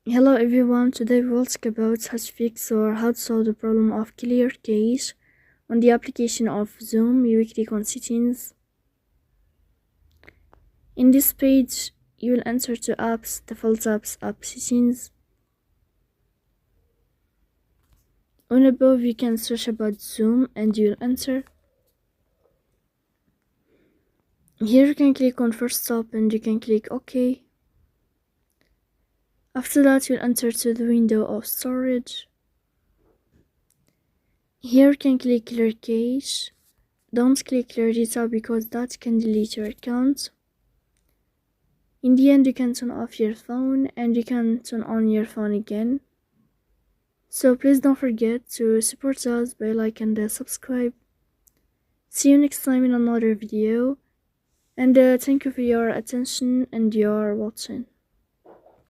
Hello everyone, today we will talk about how to fix or how to solve the problem of clear cache. On the application of Zoom, you will click on settings. In this page, you will enter to apps, default apps, app settings. On above, you can search about Zoom and you will enter. Here you can click on first stop and you can click OK. After that, you'll enter to the window of storage. Here you can click clear cache. Don't click clear data because that can delete your account. In the end, you can turn off your phone and you can turn on your phone again. So please don't forget to support us by like and subscribe. See you next time in another video. And thank you for your attention and your watching.